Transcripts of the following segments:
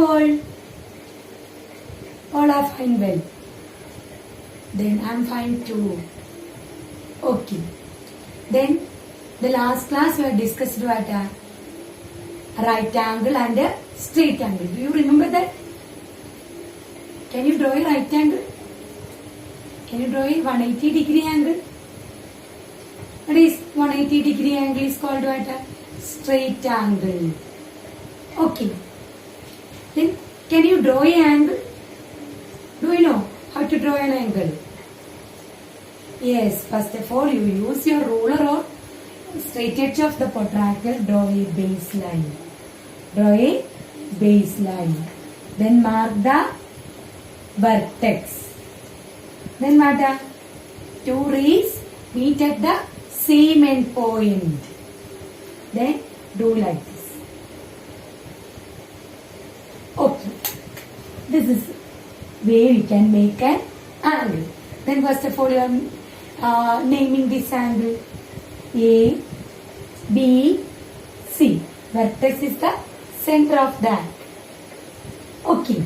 all? All are fine, well. Then I am fine too. Okay. Then the last class we have discussed what? Right angle and a straight angle. Do you remember that? Can you draw a right angle? Can you draw a 180 degree angle? What is 180 degree angle is called what? Straight angle. Okay. Then can you draw a angle? Do you know how to draw an angle? Yes, first of all you use your ruler or straight edge of the protractor, draw a baseline. Draw a baseline. Then mark the vertex. Then what? Two rays meet at the same end point. Then do like this. Okay. This is where we can make an angle. Then first of all you are naming this angle. A, B, C. Vertex is the center of that. Okay.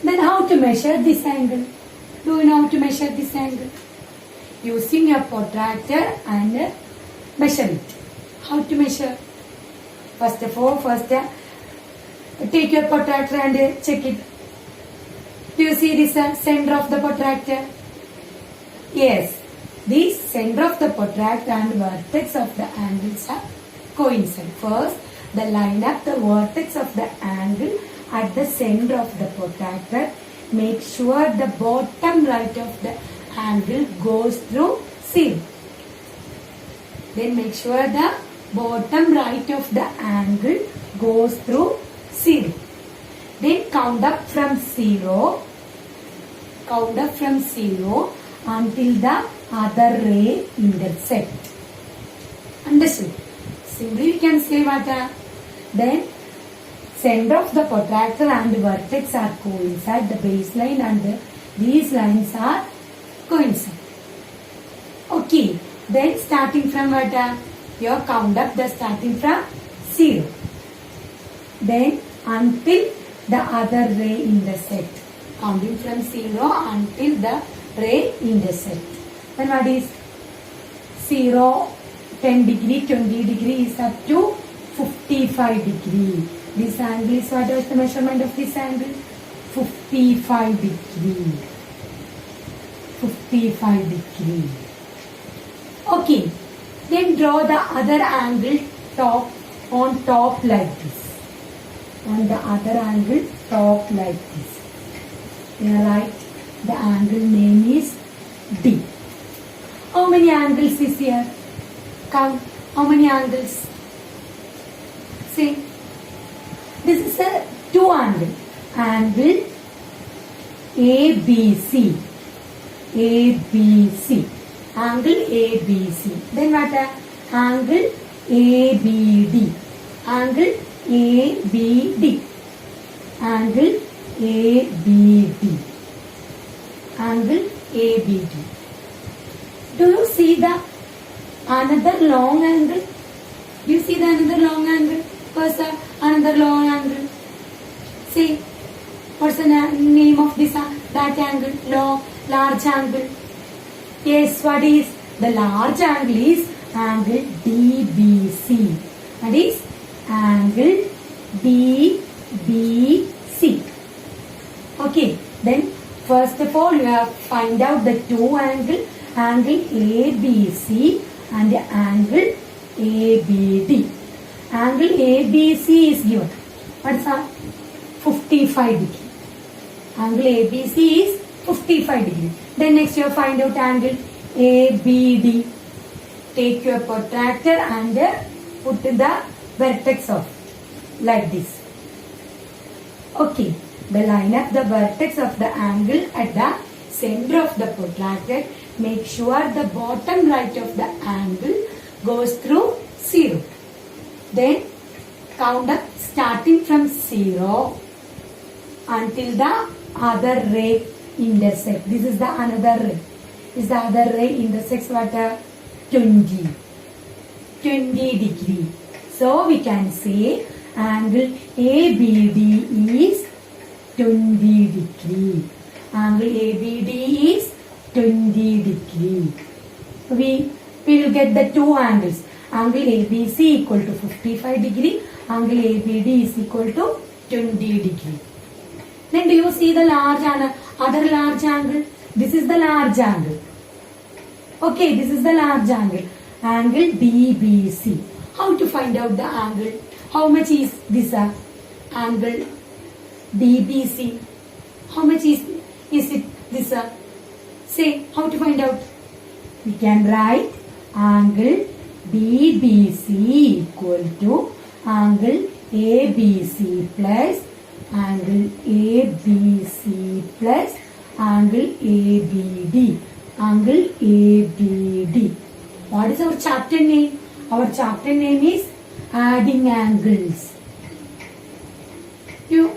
Then how to measure this angle? Do you know how to measure this angle? Using your protractor and measure it. How to measure? First of all, take your protractor and check it. Do you see this center of the protractor? Yes. The center of the protractor and vertex of the angles are coincide. First, line up the vertex of the angle at the center of the protractor. Make sure the bottom right of the angle goes through 0. Then make sure the bottom right of the angle goes through 0. Then count up from 0. Count up from 0 until the other ray intersect. Understood? Simply we can say what? Then center of the protractor and vertex are coincide. The baseline and these lines are coincide. Okay. Then starting from what? You count up the starting from 0. Then until the other ray intersect. Counting from 0 until the ray intersect. Then what is 0, 10 degree, 20 degree is up to 55 degree. This angle is what is the measurement of this angle? 55 degree. 55 degree. Okay. Then draw the other angle on top like this. On the other angle top like this. Here write the angle name is D. How many angles is here? Count. How many angles? See. This is a 2 angle. Angle ABC. ABC. Angle ABC. Then what? Angle ABD. Angle ABD. Angle ABD. Angle ABD. Do you see the another long angle? Do you see the another long angle? What's the another long angle? See, what's the name of this that angle? Large angle. Yes, what is the large angle? Is angle DBC. That is angle DBC. Okay, then first of all you have find out the two angle ABC and angle ABD. Angle ABC is given. What's that? 55 degree. Angle ABC is 55 degree. Then next you find out angle ABD. Take your protractor and put the vertex of like this. Okay. Line up the vertex of the angle at the center of the protractor. Make sure the bottom right of the angle goes through 0. Then count up starting from 0 until the other ray intersect. This is the another ray. Is the other ray intersects what? 20 degree. So we can say angle ABD is 20 degree. Angle ABD is 20 degree. We will get the two angles. Angle ABC equal to 55 degree. Angle ABD is equal to 20 degree. Then do you see the large and other large angle? This is the large angle. Okay, this is the large angle. Angle DBC. How to find out the angle? How much is this angle DBC? How much is it this? Say, how to find out? We can write angle DBC equal to angle ABC plus angle ABC plus angle ABD. Angle ABD. What is our chapter name? Our chapter name is adding angles. You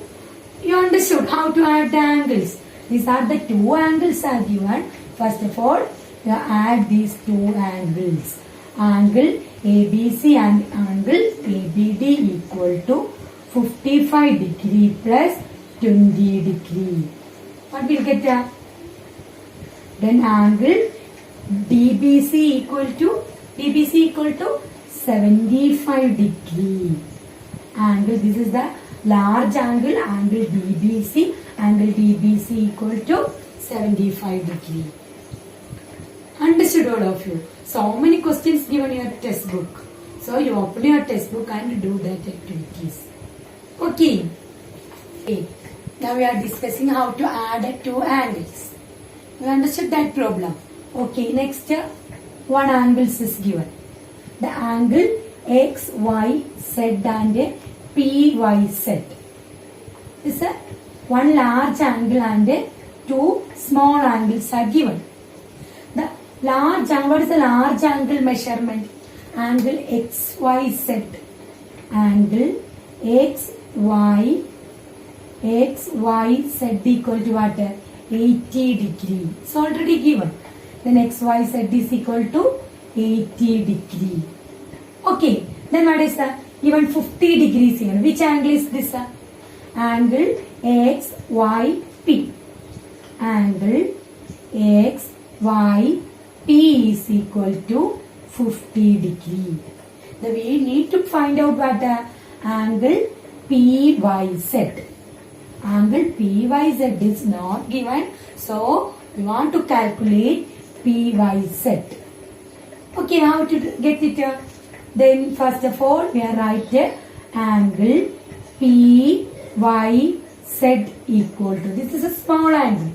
understood how to add the angles. These are the two angles are given. First of all, you add these two angles. Angle ABC and angle ABD equal to 55 degree plus 20 degree. What will get that? Then angle DBC equal to 75 degree. Angle, this is the large angle, angle DBC. Angle DBC equal to 75 degree. Understood all of you? So many questions given in your textbook. So you open your textbook and do that activities. Okay. Now we are discussing how to add two angles. You understood that problem? Okay, next one angle is given. The angle XYZ and PYZ. This is one large angle and two small angles are given. The large angle, what is the large angle measurement? Angle XYZ. Angle XYZ equal to what? 80 degree. It's already given. Then XYZ is equal to 80 degree. Okay. Then what is that? Given 50 degrees here. Which angle is this? Angle XYP. Angle XYP is equal to 50 degree. Then we need to find out what the angle PYZ. Angle PYZ is not given. So, we want to calculate PYZ. Okay, how to get it? Then, first of all, we are write angle PYZ equal to. This is a small angle.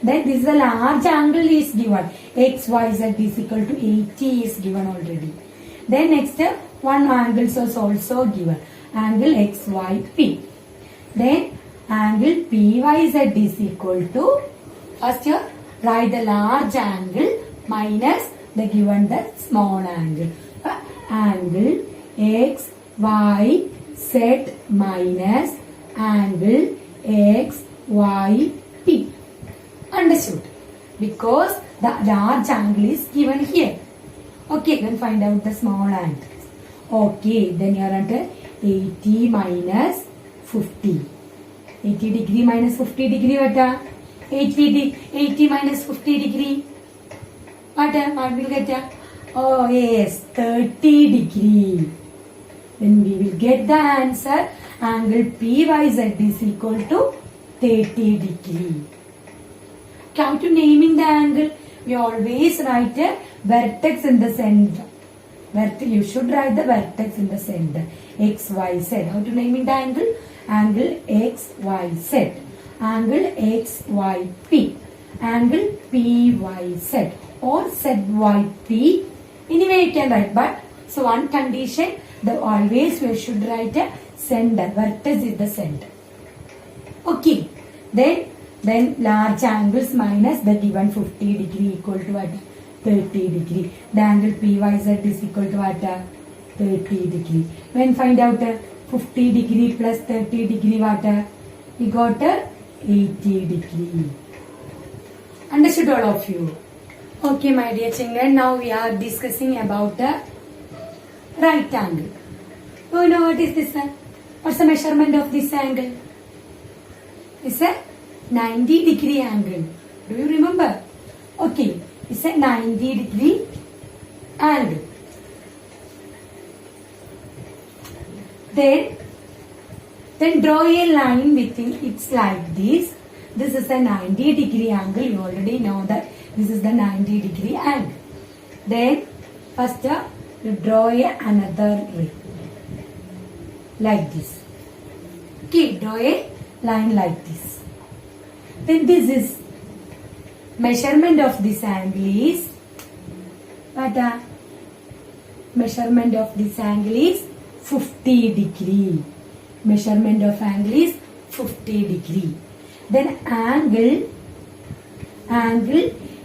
Then, this is a large angle is given. XYZ is equal to 80 is given already. Then, next, one angle is also given. Angle XYP. Then, angle PYZ is equal to, first write the large angle minus the given the small angle. Angle XYZ minus angle XYP. Understood? Because the large angle is given here. Okay, then find out the small angles. Okay, then you are at 80 minus 50. 80 degree minus 50 degree what? 80 minus 50 degree. What will get? Oh yes, 30 degree. Then we will get the answer. Angle PYZ is equal to 30 degree. How to naming the angle? We always write a vertex in the center. You should write the vertex in the center. XYZ. How to naming the angle? Angle XYZ. Angle XYP. Angle PYZ or ZYP. Anyway, you can write, but so one condition, always we should write a center. Vertex is the center. Okay. Then large angles minus the given 50 degree equal to what? 30 degree. The angle PYZ is equal to what? 30 degree. When find out 50 degree plus 30 degree what? We got 80 degree. Understood all of you? Okay, my dear children, now we are discussing about the right angle. You know what is this? What's the measurement of this angle? It's a 90-degree angle. Do you remember? Okay, it's a 90-degree angle. Then draw a line within it's like this. This is a 90-degree angle. You already know that this is the 90-degree angle. Then first you draw another ray like this. Okay, draw a line like this. Then this is measurement of this angle is what? Measurement of this angle is 50 degree. Measurement of angle is 50 degree. Then angle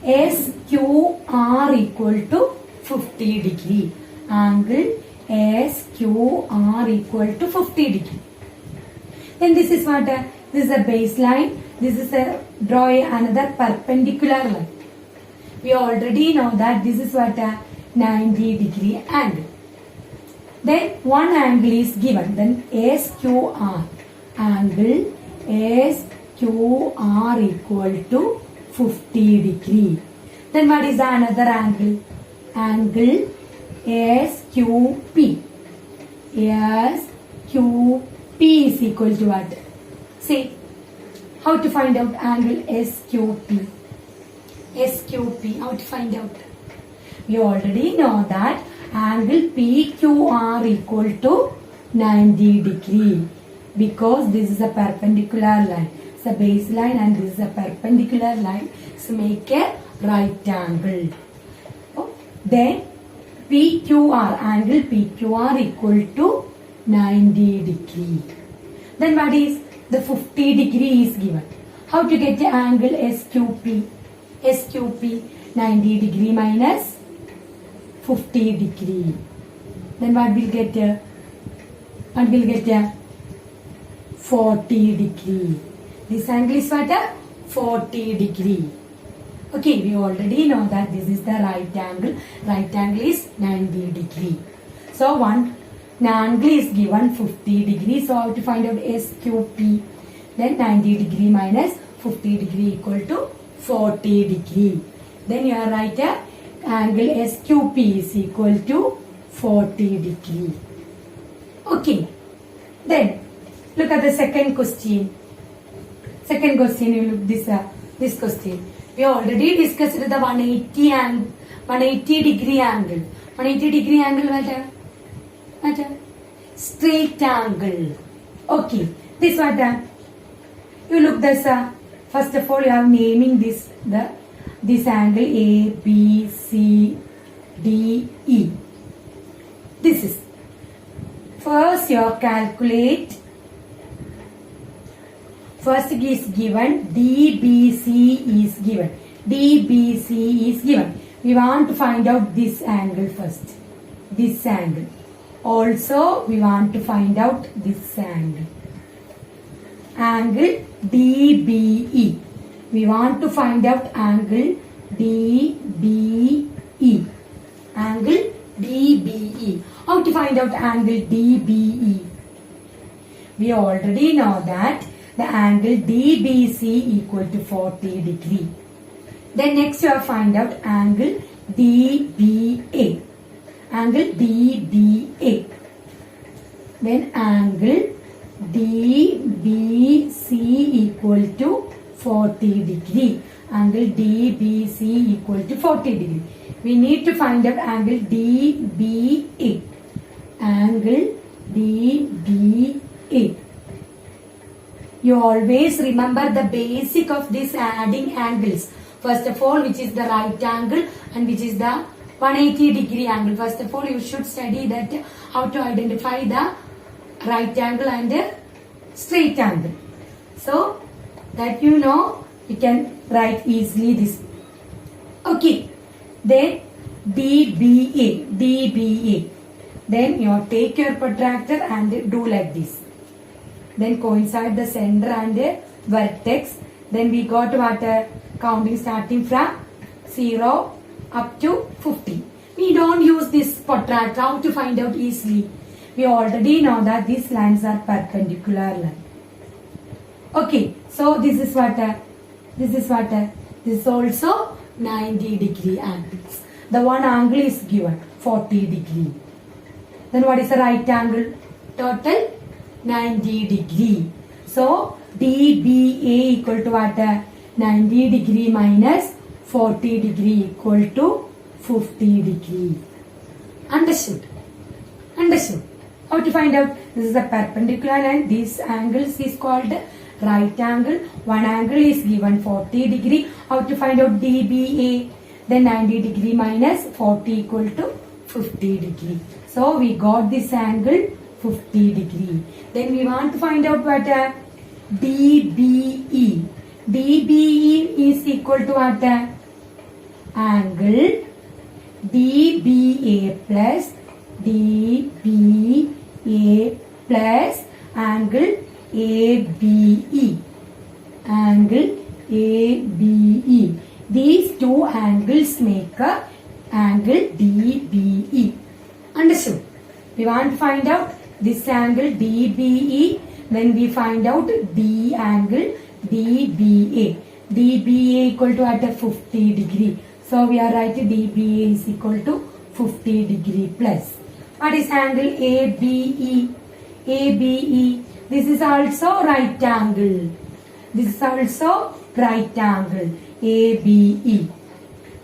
SQR equal to 50 degree. Angle SQR equal to 50 degree. Then this is what? This is a baseline. This is a draw another perpendicular line. We already know that this is what? 90-degree angle. Then one angle is given. Then SQR. Angle SQR equal to 50 degree. Then what is the another angle? Angle SQP. SQP is equal to what? See, how to find out angle SQP? SQP, how to find out? You already know that angle PQR equal to 90 degree because this is a perpendicular line. It's a baseline and this is a perpendicular line. So make a right angle. Then PQR, angle PQR equal to 90 degree. Then what is the 50 degree is given. How to get the angle SQP? SQP 90 degree minus 50 degree. Then what will get here? What will get here? 40 degree. This angle is what? 40 degree. Okay, we already know that this is the right angle. Right angle is 90 degree. So one angle is given 50 degree. So how to find out SQP? Then 90 degree minus 50 degree equal to 40 degree. Then you are right here. Angle SQP is equal to 40 degree. Okay. Then look at the second question. Second question, you look this question. We already discussed the 180 degree angle. 180 degree angle what? Straight angle. Okay. This what? You look this. First of all, you are naming this angle A, B, C, D, E. This is. First you calculate. First is given. DBC is given. DBC is given. We want to find out this angle first. This angle. Also we want to find out this angle. Angle DBE. We want to find out angle DBE. Angle DBE. How to find out angle DBE? We already know that the angle DBC equal to 40 degree. Then next you have find out angle DBA. Angle DBA. Then angle DBC equal to 40 degree. Angle DBC equal to 40 degree. We need to find out angle DBA. Angle DBA. You always remember the basic of this adding angles. First of all, which is the right angle and which is the 180 degree angle. First of all, you should study that how to identify the right angle and the straight angle. So that you know, you can write easily this. Okay. Then DBA. Then you take your protractor and do like this. Then coincide the center and the vertex. Then we got what? Counting starting from 0 up to 50. We don't use this protractor. How to find out easily? We already know that these lines are perpendicular line. Okay, so this is what? This is also 90 degree angles. The one angle is given 40 degree. Then what is the right angle? Total 90 degree. So DBA equal to what? 90 degree minus 40 degree equal to 50 degree. Understood? Understood? How to find out? This is a perpendicular line. These angles is called right angle. One angle is given 40 degree. How to find out DBA? Then 90 degree minus 40 equal to 50 degree. So we got this angle 50 degree. Then we want to find out what? DBE. DBE is equal to what? Angle DBA plus DBA plus angle ABE. Angle ABE. These two angles make a angle DBE. Understood? We want to find out this angle DBE. Then we find out D angle DBA. DBA equal to at a 50 degree. So we are writing DBA is equal to 50 degree plus. What is angle ABE? ABE. This is also right angle. This is also right angle. ABE.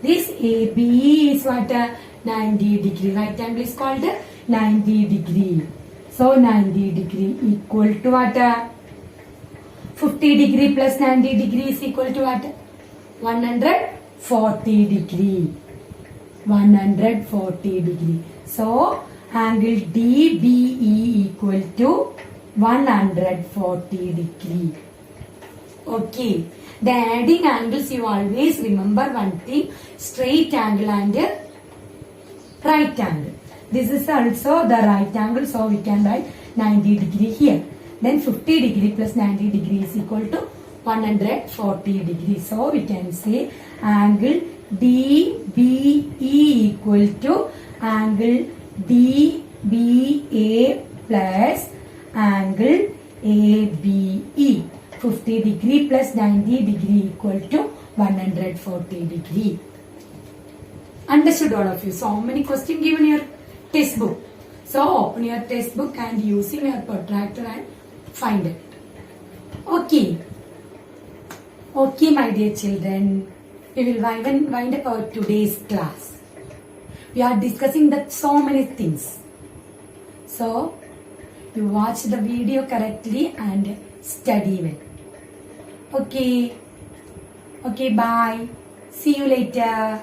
This ABE is what? 90 degree. Right angle is called 90 degree. So 90 degree equal to what? 50 degree plus 90 degree is equal to what? 140 degree. 140 degree. So angle DBE equal to 140 degree. Okay. The adding angles, you always remember one thing, straight angle and right angle. This is also the right angle, so we can write 90 degree here. Then 50 degree plus 90 degree is equal to 140 degree. So we can say angle DBE equal to angle DBA plus angle ABE. 50 degree plus 90 degree equal to 140 degree. Understood all of you? So many questions given in your textbook. So open your textbook and using your protractor and find it. Okay. Okay, my dear children. We will wind up our today's class. We are discussing that so many things. So you watch the video correctly and study well. Okay. Okay, bye. See you later.